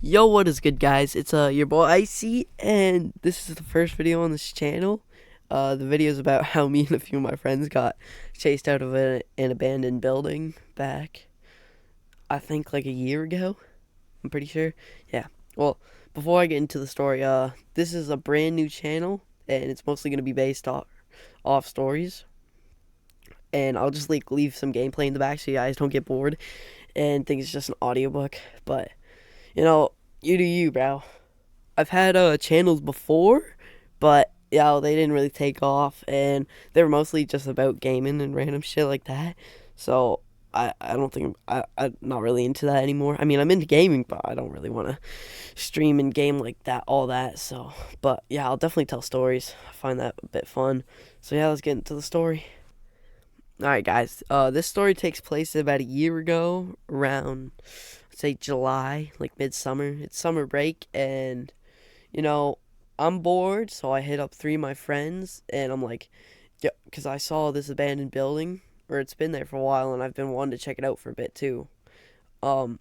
Yo, what is good, guys? It's your boy Iceyz, and this is the first video on this channel. The video is about how me and a few of my friends got chased out of an abandoned building back, I think, like a year ago. I'm pretty sure. Yeah. Well, before I get into the story, this is a brand new channel, and it's mostly gonna be based off stories. And I'll just like leave some gameplay in the back so you guys don't get bored and think it's just an audiobook. But you do you, bro. I've had channels before, but they didn't really take off, and they were mostly just about gaming and random shit like that. So I don't think I'm not really into that anymore. I mean, I'm into gaming, but I don't really want to stream and game like that, all that. So, but yeah, I'll definitely tell stories. I find that a bit fun. So yeah, let's get into the story. All right, guys. This story takes place about a year ago, around say July, like midsummer. It's summer break, and you know, I'm bored, so I hit up three of my friends, and I'm like, yeah, because I saw this abandoned building, or it's been there for a while, and I've been wanting to check it out for a bit too. Um,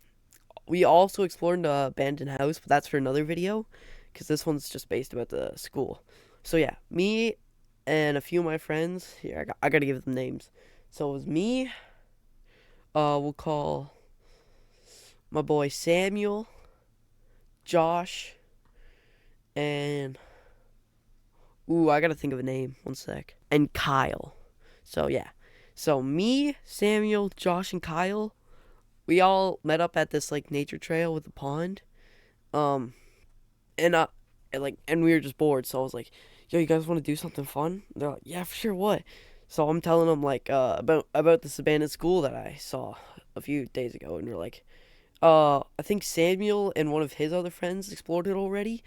we also explored the abandoned house, but that's for another video, because this one's just based about the school. So yeah, me and a few of my friends. Here, I gotta give them names. So it was me. We'll call my boy Samuel, Josh, and I gotta think of a name. One sec. And Kyle. So yeah. So me, Samuel, Josh, and Kyle, we all met up at this like nature trail with a pond. Um, and we were just bored. So I was like, "Yo, you guys want to do something fun?" They're like, "Yeah, for sure. What?" So I'm telling them like about this abandoned school that I saw a few days ago, and we're like, I think Samuel and one of his other friends explored it already,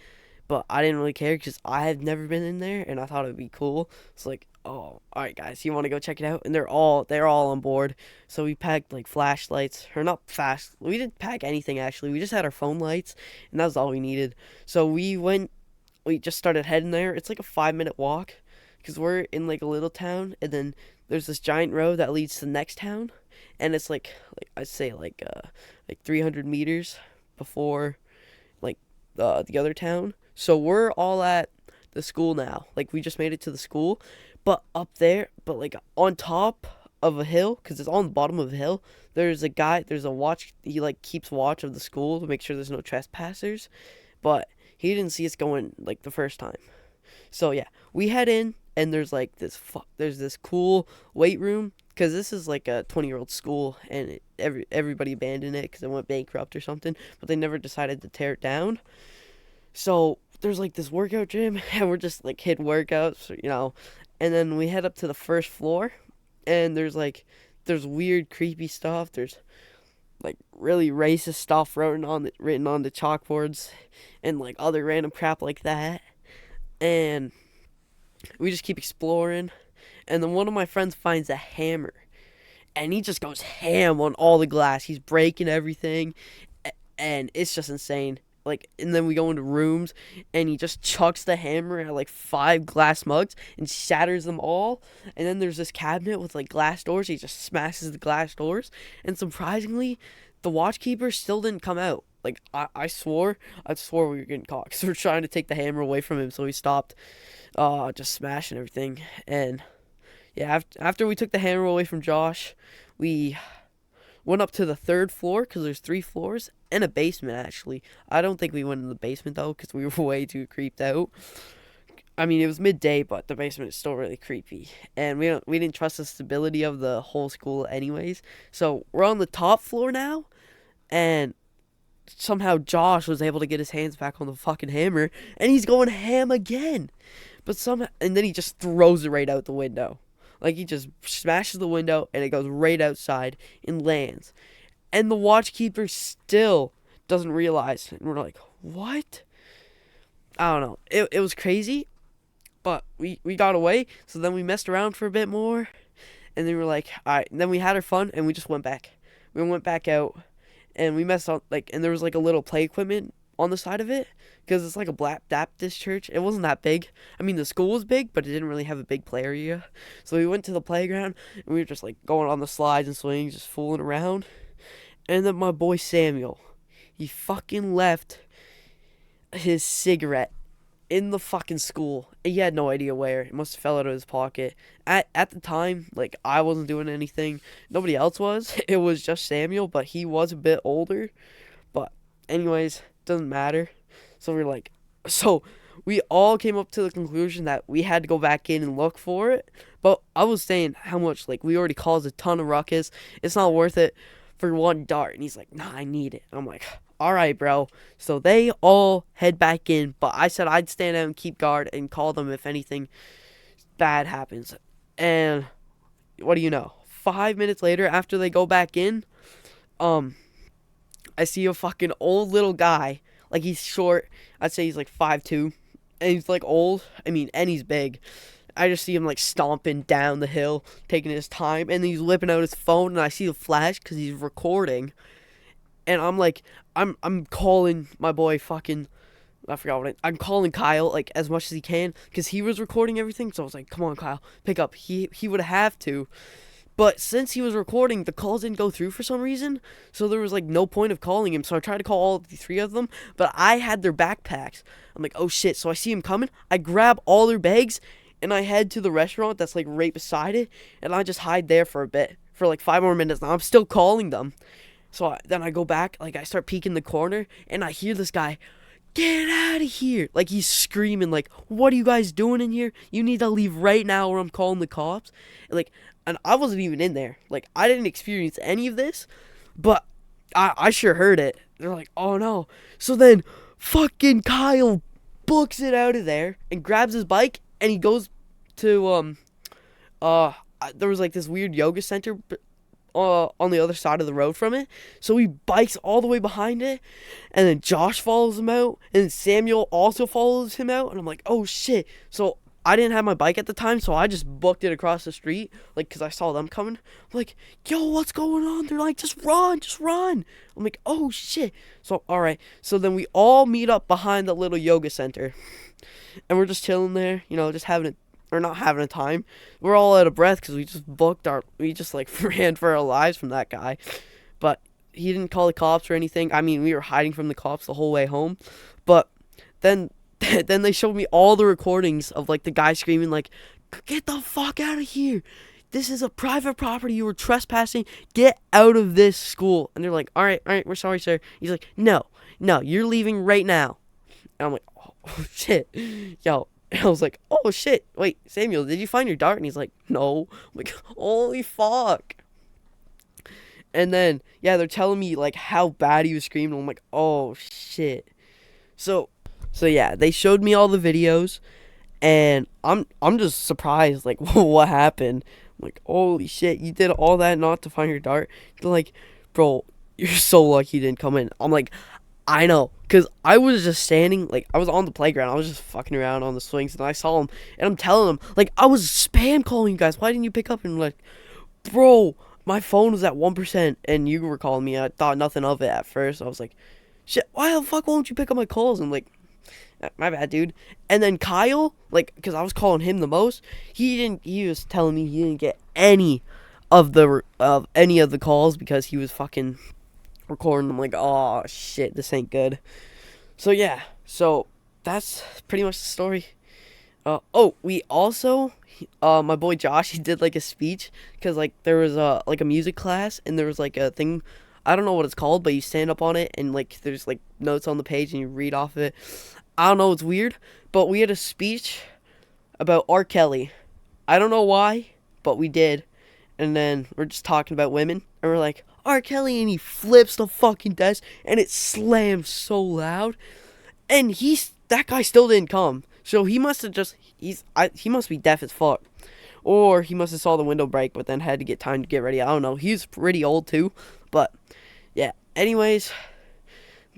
but I didn't really care because I had never been in there and I thought it would be cool. It's like, oh, all right, guys, you want to go check it out? And they're all on board. So we packed like flashlights, or not fast. We didn't pack anything actually. We just had our phone lights, and that was all we needed. So we went. We just started heading there. It's like a 5 minute walk, because we're in like a little town, and then there's this giant road that leads to the next town, and it's like I'd say like 300 meters before like the other town. So we're all at the school now. Like we just made it to the school, but up there, but like on top of a hill, because it's on the bottom of a hill. There's a guy. There's a watch. He like keeps watch of the school to make sure there's no trespassers, but he didn't see us going like the first time. So yeah, we head in, and there's this cool weight room, because this is like a 20-year-old school, and everybody abandoned it because it went bankrupt or something, but they never decided to tear it down. So there's like this workout gym, and we're just like hitting workouts. And then we head up to the first floor, and there's weird, creepy stuff. There's like really racist stuff written on the chalkboards, and like other random crap like that. And we just keep exploring, and then one of my friends finds a hammer, and he just goes ham on all the glass. He's breaking everything, and it's just insane. Like, and then we go into rooms, and he just chucks the hammer at like 5 glass mugs and shatters them all. And then there's this cabinet with like glass doors. He just smashes the glass doors, and surprisingly, the watchkeeper still didn't come out. Like I swore we were getting caught, because we're trying to take the hammer away from him. So he stopped, just smashing everything. And yeah, after we took the hammer away from Josh, we went up to the third floor, because there's 3 floors and a basement actually. I don't think we went in the basement though, because we were way too creeped out. I mean, it was midday, but the basement is still really creepy, and we didn't trust the stability of the whole school anyways. So we're on the top floor now, and somehow Josh was able to get his hands back on the fucking hammer, and he's going ham again. And then he just throws it right out the window. Like, he just smashes the window, and it goes right outside and lands. And the watchkeeper still doesn't realize. And we're like, what? I don't know. It was crazy, but we got away. So then we messed around for a bit more, and then we were like, all right. And then we had our fun, and we just went back. We went back out, and we messed up, like, and there was like a little play equipment on the side of it, because it's like a Black Baptist church. It wasn't that big. I mean, the school was big, but it didn't really have a big play area. So we went to the playground, and we were just like going on the slides and swings, just fooling around. And then my boy Samuel, he fucking left his cigarette in the fucking school. He had no idea where. It must have fell out of his pocket. At the time, like, I wasn't doing anything. Nobody else was. It was just Samuel, but he was a bit older. But anyways, doesn't matter. So we all came up to the conclusion that we had to go back in and look for it. But I was saying how much, like, we already caused a ton of ruckus. It's not worth it for one dart. And he's like, nah, I need it. I'm like, all right, bro. So they all head back in. But I said I'd stand out and keep guard and call them if anything bad happens. And what do you know? 5 minutes later, after they go back in, I see a fucking old little guy. Like, he's short. I'd say he's like 5'2". And he's like old. I mean, and he's big. I just see him like stomping down the hill, taking his time. And then he's whipping out his phone. And I see the flash because he's recording. And I'm like, I'm calling my boy fucking, I forgot what I'm calling Kyle, like, as much as he can. Because he was recording everything. So I was like, come on, Kyle, pick up. He would have to. But since he was recording, the calls didn't go through for some reason. So there was, like, no point of calling him. So I tried to call all the three of them. But I had their backpacks. I'm like, oh, shit. So I see him coming. I grab all their bags. And I head to the restaurant that's, like, right beside it. And I just hide there for a bit. For, like, 5 more minutes. Now I'm still calling them. So then I go back. Like, I start peeking the corner. And I hear this guy, get out of here. Like, he's screaming, like, what are you guys doing in here? You need to leave right now or I'm calling the cops. And I wasn't even in there. Like, I didn't experience any of this, but I sure heard it. They're like, oh no. So then fucking Kyle books it out of there and grabs his bike and he goes to, there was like this weird yoga center on the other side of the road from it. So he bikes all the way behind it, and then Josh follows him out, and then Samuel also follows him out, and I'm like, oh shit. So I didn't have my bike at the time, so I just booked it across the street, like, because I saw them coming. I'm like, yo, what's going on? They're like, just run. I'm like, oh shit. So, alright. So then we all meet up behind the little yoga center, and we're just chilling there, you know, just having not having a time. We're all out of breath because we just like ran for our lives from that guy. But he didn't call the cops or anything. I mean, we were hiding from the cops the whole way home. But then they showed me all the recordings of like the guy screaming like, get the fuck out of here. This is a private property. You were trespassing. Get out of this school. And they're like, all right, we're sorry, sir. He's like, no, you're leaving right now. And I'm like, oh shit. Yo. And I was like, oh shit, wait, Samuel, did you find your dart? And he's like, no. I'm like, holy fuck. And then, yeah, they're telling me, like, how bad he was screaming. I'm like, oh shit. So yeah, they showed me all the videos, and I'm just surprised, like, what happened. I'm like, holy shit, you did all that not to find your dart? They're like, bro, you're so lucky you didn't come in. I'm like, I know, because I was just standing, like, I was on the playground, I was just fucking around on the swings, and I saw him, and I'm telling him, like, I was spam calling you guys, why didn't you pick up? And like, bro, my phone was at 1%, and you were calling me, I thought nothing of it at first. I was like, shit, why the fuck won't you pick up my calls? And like, my bad, dude. And then Kyle, like, because I was calling him the most, he was telling me he didn't get any of the calls because he was fucking recording. I'm like, oh shit, this ain't good. So yeah, so that's pretty much the story. We also, my boy Josh, he did like a speech because like there was a music class and there was like a thing, I don't know what it's called, but you stand up on it and like there's like notes on the page and you read off of it. I don't know, it's weird, but we had a speech about R. Kelly. I don't know why, but we did. And then we're just talking about women and we're like, R. Kelly, and he flips the fucking desk and it slams so loud, and that guy still didn't come. So he must have he must be deaf as fuck, or he must have saw the window break but then had to get time to get ready. I don't know. He's pretty old too, but yeah. Anyways,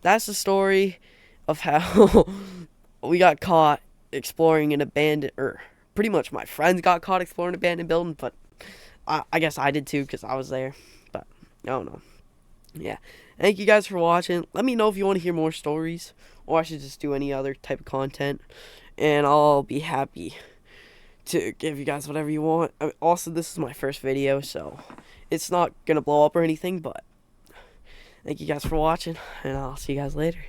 that's the story of how we got caught exploring an abandoned, or pretty much my friends got caught exploring an abandoned building, but I guess I did too because I was there. But I don't know. Yeah. Thank you guys for watching. Let me know if you want to hear more stories, or I should just do any other type of content, and I'll be happy to give you guys whatever you want. Also, this is my first video, so it's not gonna blow up or anything, but Thank you guys for watching, and I'll see you guys later.